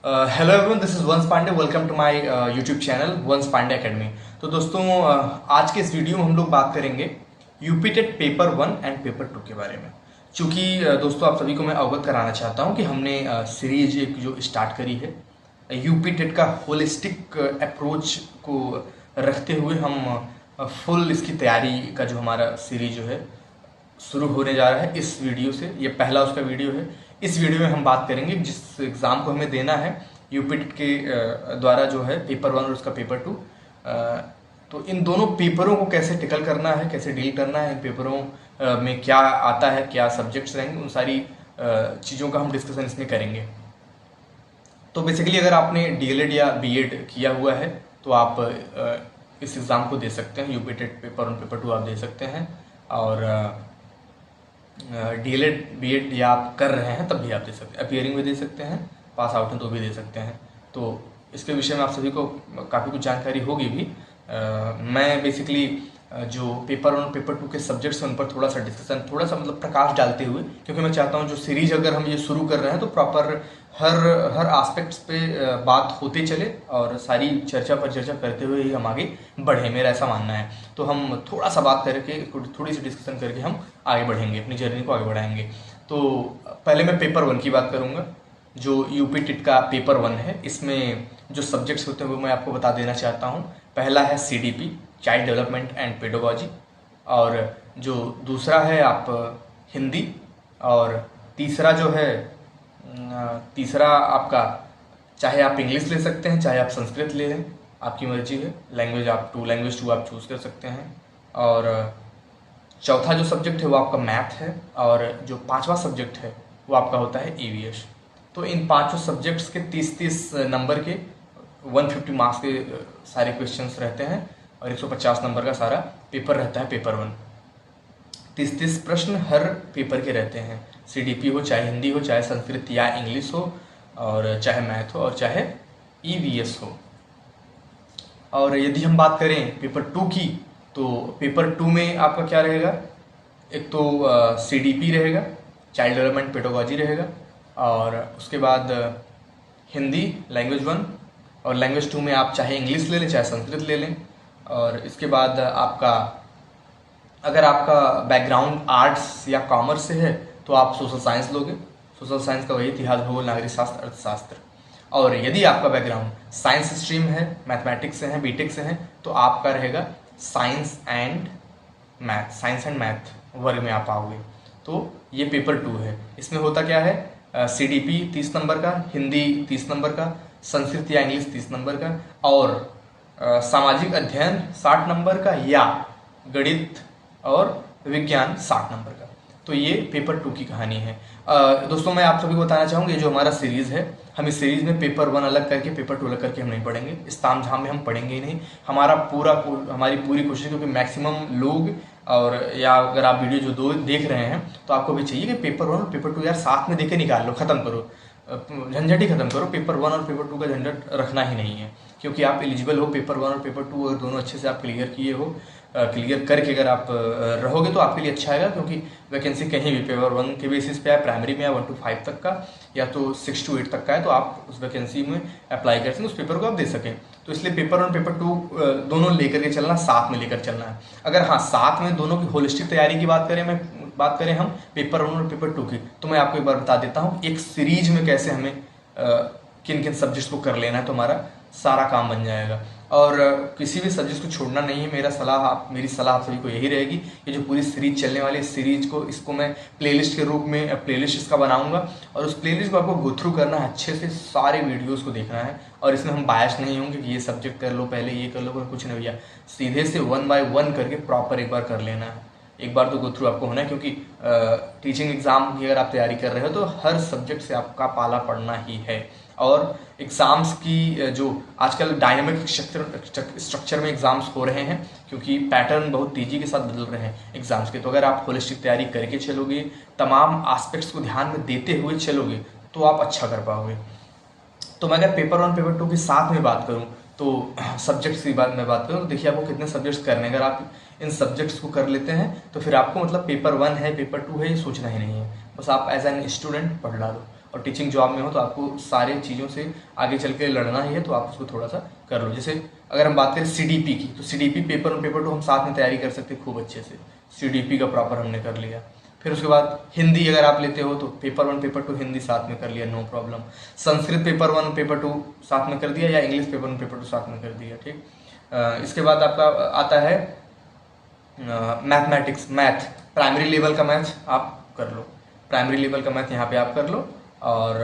Hello everyone, this is Vansh Pandey. Welcome to my YouTube channel Vansh Pandey academy. तो दोस्तों, आज के इस वीडियो में हम लोग बात करेंगे UP TET paper 1 and paper 2 के बारे में। चूंकि दोस्तों, आप सभी को मैं अवगत कराना चाहता हूं कि हमने सीरीज एक जो स्टार्ट करी है यूपी टेट का होलिस्टिक अप्रोच को रखते हुए हम फुल इसकी तैयारी का जो हमारा सीरीज जो है शुरू होने जा रहा है इस वीडियो से। ये पहला उसका वीडियो है। इस वीडियो में हम बात करेंगे जिस एग्ज़ाम को हमें देना है यूपीटेट के द्वारा, जो है पेपर 1 और उसका पेपर 2। तो इन दोनों पेपरों को कैसे टिकल करना है, कैसे डील करना है, इन पेपरों में क्या आता है, क्या सब्जेक्ट्स रहेंगे, उन सारी चीज़ों का हम डिस्कशन इसमें करेंगे। तो बेसिकली अगर आपने डीएलएड या बीएड किया हुआ है तो आप इस एग्ज़ाम को दे सकते हैं। यूपीटेट पेपर 1 पेपर 2 आप दे सकते हैं। और डीएलएड बीएड या आप कर रहे हैं तब भी आप दे सकते हैं, अपियरिंग भी दे सकते हैं, पास आउट हैं तो भी दे सकते हैं। तो इसके विषय में आप सभी को काफ़ी कुछ जानकारी होगी भी। मैं बेसिकली जो पेपर 1 और पेपर 2 के सब्जेक्ट्स हैं उन पर थोड़ा सा डिस्कशन, थोड़ा सा मतलब प्रकाश डालते हुए, क्योंकि मैं चाहता हूँ जो सीरीज अगर हम ये शुरू कर रहे हैं तो प्रॉपर हर आस्पेक्ट्स पे बात होते चले और सारी चर्चा पर चर्चा करते हुए ही हम आगे बढ़ें, मेरा ऐसा मानना है। तो हम थोड़ा सा बात करके, थोड़ी सी डिस्कशन करके हम आगे बढ़ेंगे, अपनी जर्नी को आगे बढ़ाएंगे। तो पहले मैं पेपर 1 की बात करूँगा, जो यूपी टेट का पेपर 1 है। इसमें जो सब्जेक्ट्स होते हैं वो मैं आपको बता देना चाहता हूँ। पहला है CDP, child development and pedagogy, और जो दूसरा है आप हिंदी, और तीसरा जो है तीसरा आपका, चाहे आप इंग्लिश ले सकते हैं चाहे आप संस्कृत ले लें, आपकी मर्जी है। लैंग्वेज टू आप चूज़ कर सकते हैं। और चौथा जो सब्जेक्ट है वो आपका मैथ है, और जो पांचवा सब्जेक्ट है वो आपका होता है ईवीएस। तो इन पांचों सब्जेक्ट्स के 30-30 नंबर के 150 मार्क्स के सारे क्वेश्चंस रहते हैं, और 150 नंबर का सारा पेपर रहता है पेपर 1। 30-30 प्रश्न हर पेपर के रहते हैं, सीडीपी हो, चाहे हिंदी हो, चाहे संस्कृत या इंग्लिश हो, और चाहे मैथ हो, और चाहे ईवीएस हो। और यदि हम बात करें पेपर 2 की, तो पेपर 2 में आपका क्या रहेगा? एक तो सीडीपी रहेगा, चाइल्ड डेवलपमेंट पेडागोजी रहेगा, और उसके बाद हिंदी लैंग्वेज 1, और लैंग्वेज 2 में आप चाहे इंग्लिश ले लें चाहे संस्कृत ले लें। और इसके बाद आपका, अगर आपका बैकग्राउंड आर्ट्स या कॉमर्स से है तो आप सोशल साइंस लोगे। सोशल साइंस का वही इतिहास, भूगोल, नागरिक शास्त्र, अर्थशास्त्र। और यदि आपका बैकग्राउंड साइंस स्ट्रीम है, मैथमेटिक्स से है, बीटेक से है, तो आपका रहेगा साइंस एंड मैथ वर्ग में आप आओगे। तो ये पेपर 2 है। इसमें होता क्या है? सीडीपी 30 नंबर का, हिंदी 30 नंबर का, संस्कृत या इंग्लिश 30 नंबर का, और सामाजिक अध्ययन 60 नंबर का, या गणित और विज्ञान 60 नंबर का। तो ये पेपर 2 की कहानी है। दोस्तों, मैं आप सभी को बताना चाहूँगा, ये जो हमारा सीरीज़ है, हम इस सीरीज़ में पेपर 1 अलग करके पेपर 2 अलग करके हम नहीं पढ़ेंगे। इस तामझाम में हम पढ़ेंगे ही नहीं। हमारी पूरी कोशिश, क्योंकि मैक्सिमम लोग, और या अगर आप वीडियो जो दो देख रहे हैं तो आपको भी चाहिए कि पेपर 1 और पेपर 2 यार साथ में देके निकाल लो, ख़त्म करो, झंझट ही खत्म करो। पेपर 1 और पेपर 2 का झंझट रखना ही नहीं है, क्योंकि आप एलिजिबल हो पेपर 1 और पेपर 2, अगर दोनों अच्छे से आप क्लियर किए हो, क्लियर करके अगर आप रहोगे तो आपके लिए अच्छा आएगा। क्योंकि वैकेंसी कहीं भी पेपर 1 के बेसिस पे है, प्राइमरी में 1 to 5 तक का, या तो 6 to 8 तक का है, तो आप उस वैकेंसी में अप्लाई कर सकें, उस पेपर को आप दे सकें। तो इसलिए पेपर 1 पेपर 2 दोनों लेकर के चलना, साथ में लेकर चलना है। अगर हाँ, साथ में दोनों की होलिस्टिक तैयारी की बात करें हम पेपर 1 और पेपर 2 की, तो मैं आपको एक बार बता देता हूँ एक सीरीज में कैसे हमें किन किन सब्जेक्ट्स को कर लेना है, तो हमारा सारा काम बन जाएगा। और किसी भी सब्जेक्ट को छोड़ना नहीं है। मेरी सलाह आप सभी को यही रहेगी। ये जो पूरी सीरीज चलने वाली है, सीरीज को, इसको मैं प्लेलिस्ट के रूप में प्लेलिस्ट इसका बनाऊंगा, और उस प्लेलिस्ट को आपको गो थ्रू करना है, अच्छे से सारे वीडियोस को देखना है। और इसमें हम बायस नहीं होंगे कि ये सब्जेक्ट कर लो पहले, ये कर लो, कुछ नहीं भैया। सीधे से 1 by 1 करके प्रॉपर एक बार कर लेना है। एक बार तो गो थ्रू आपको होना है, क्योंकि टीचिंग एग्जाम की अगर आप तैयारी कर रहे हो तो हर सब्जेक्ट से आपका पाला पड़ना ही है। और एग्ज़ाम्स की जो आजकल डायनामिक स्ट्रक्चर में एग्ज़ाम्स हो रहे हैं, क्योंकि पैटर्न बहुत तेज़ी के साथ बदल रहे हैं एग्ज़ाम्स के। तो अगर आप होलिस्टिक तैयारी करके चलोगे, तमाम आस्पेक्ट्स को ध्यान में देते हुए चलोगे, तो आप अच्छा कर पाओगे। तो मैं अगर पेपर 1 पेपर 2 के साथ में बात करूं, तो सब्जेक्ट्स की बात करूं, तो देखिए आपको कितने सब्जेक्ट्स करने हैं। अगर आप इन सब्जेक्ट्स को कर लेते हैं तो फिर आपको मतलब पेपर 1 है पेपर 2 है ये सोचना ही नहीं है, बस आप एज एन स्टूडेंट पढ़ डालो। और टीचिंग जॉब में हो तो आपको सारे चीज़ों से आगे चल के लड़ना ही है, तो आप उसको थोड़ा सा कर लो। जैसे अगर हम बात करें CDP की, तो CDP पेपर 1 पेपर 2 हम साथ में तैयारी कर सकते हैं खूब अच्छे से। CDP का प्रॉपर हमने कर लिया। फिर उसके बाद हिंदी अगर आप लेते हो तो पेपर 1 पेपर 2 हिंदी साथ में कर लिया, no problem. Sanskrit paper 1 paper 2 साथ में कर दिया, या इंग्लिश पेपर 1 पेपर 2 साथ में कर दिया, ठीक। इसके बाद आपका आता है मैथमेटिक्स, मैथ प्राइमरी लेवल का मैथ आप कर लो, प्राइमरी लेवल का मैथ यहाँ पे आप कर लो। और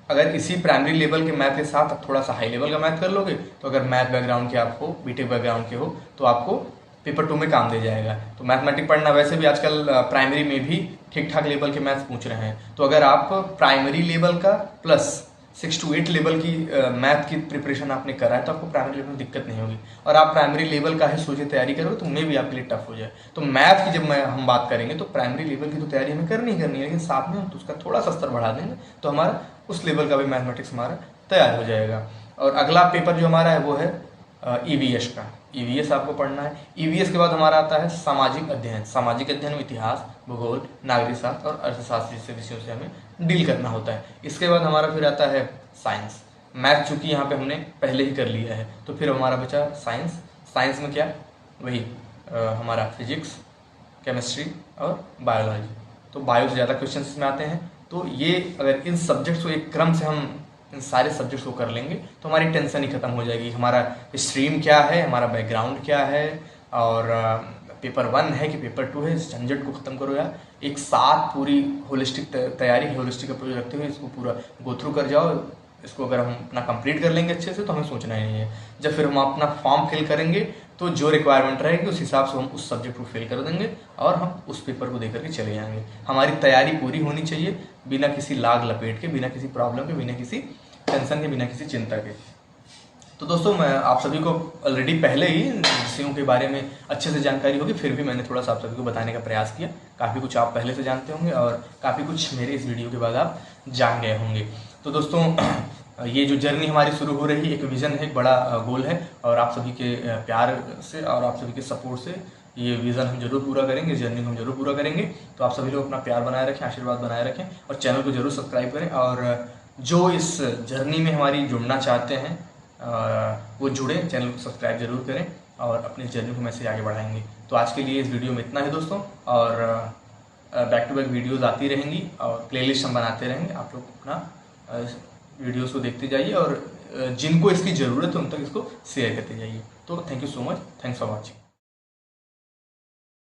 अगर इसी प्राइमरी लेवल के मैथ के साथ आप थोड़ा सा हाई लेवल का मैथ कर लोगे, तो अगर मैथ बैकग्राउंड के आप हो, बीटेक बैकग्राउंड के हो, तो आपको पेपर 2 में काम दे जाएगा। तो मैथमेटिक पढ़ना वैसे भी आजकल प्राइमरी में भी ठीक ठाक लेवल के मैथ्स पूछ रहे हैं, तो अगर आप प्राइमरी लेवल का प्लस 6 to 8 लेवल की मैथ की प्रिपरेशन आपने करा है, तो आपको प्राइमरी लेवल में दिक्कत नहीं होगी। और आप प्राइमरी लेवल का ही सोचे तैयारी करोगे तो मे भी आपके लिए टफ हो जाए। तो मैथ की जब हम बात करेंगे तो प्राइमरी लेवल की तो तैयारी हमें करनी है, लेकिन साथ में हम तो उसका थोड़ा सा स्तर बढ़ा देंगे, तो हमारा उस लेवल का भी मैथमेटिक्स हमारा तैयार हो जाएगा। और अगला पेपर जो हमारा है वो है EVS का। EVS आपको पढ़ना है। EVS के बाद हमारा आता है सामाजिक अध्ययन। सामाजिक अध्ययन में इतिहास, भूगोल, नागरिक शास्त्र और अर्थशास्त्र जैसे विषयों से हमें डील करना होता है। इसके बाद हमारा फिर आता है साइंस। मैथ चूंकि यहाँ पे हमने पहले ही कर लिया है, तो फिर हमारा बचा साइंस। साइंस में क्या, वही हमारा फिजिक्स, केमिस्ट्री और बायोलॉजी। तो बायो से ज़्यादा क्वेश्चन इसमें आते हैं। तो ये अगर इन सब्जेक्ट्स को एक क्रम से हम इन सारे सब्जेक्ट्स को कर लेंगे तो हमारी टेंशन ही खत्म हो जाएगी। हमारा स्ट्रीम क्या है, हमारा बैकग्राउंड क्या है, और पेपर 1 है कि पेपर 2 है, इस झंझट को खत्म करो यार। एक साथ पूरी होलिस्टिक तैयारी, होलिस्टिक अप्रोच रखते हुए इसको पूरा गो थ्रू कर जाओ। इसको अगर हम अपना कंप्लीट कर लेंगे अच्छे से तो हमें सोचना ही नहीं है। जब फिर हम अपना फॉर्म फिल करेंगे तो जो रिक्वायरमेंट रहेगी उस हिसाब से हम उस सब्जेक्ट को फिल कर देंगे और हम उस पेपर को देकर के चले जाएंगे। हमारी तैयारी पूरी होनी चाहिए, बिना किसी लाग लपेट के, बिना किसी प्रॉब्लम के, बिना किसी टेंशन के, बिना किसी चिंता के। तो दोस्तों, मैं आप सभी को ऑलरेडी पहले ही विषयों के बारे में अच्छे से जानकारी होगी, फिर भी मैंने थोड़ा सा आप सभी को बताने का प्रयास किया। काफ़ी कुछ आप पहले से जानते होंगे और काफ़ी कुछ मेरे इस वीडियो के बाद आप जान गए होंगे। तो दोस्तों, ये जो जर्नी हमारी शुरू हो रही है, एक विज़न है, एक बड़ा गोल है, और आप सभी के प्यार से और आप सभी के सपोर्ट से ये विज़न हम जरूर पूरा करेंगे, इस जर्नी को हम जरूर पूरा करेंगे। तो आप सभी लोग अपना प्यार बनाए रखें, आशीर्वाद बनाए रखें और चैनल को जरूर सब्सक्राइब करें। और जो इस जर्नी में हमारी जुड़ना चाहते हैं वो जुड़े, चैनल को सब्सक्राइब जरूर करें और अपनी जर्नी को मैसेज आगे बढ़ाएंगे। तो आज के लिए इस वीडियो में इतना ही दोस्तों, और बैक टू बैक वीडियोज़ आती रहेंगी और प्लेलिस्ट हम बनाते रहेंगे। आप लोग अपना वीडियोस को देखते जाइए और जिनको इसकी ज़रूरत है उन तक इसको शेयर करते जाइए। तो thank you so much, thanks for watching.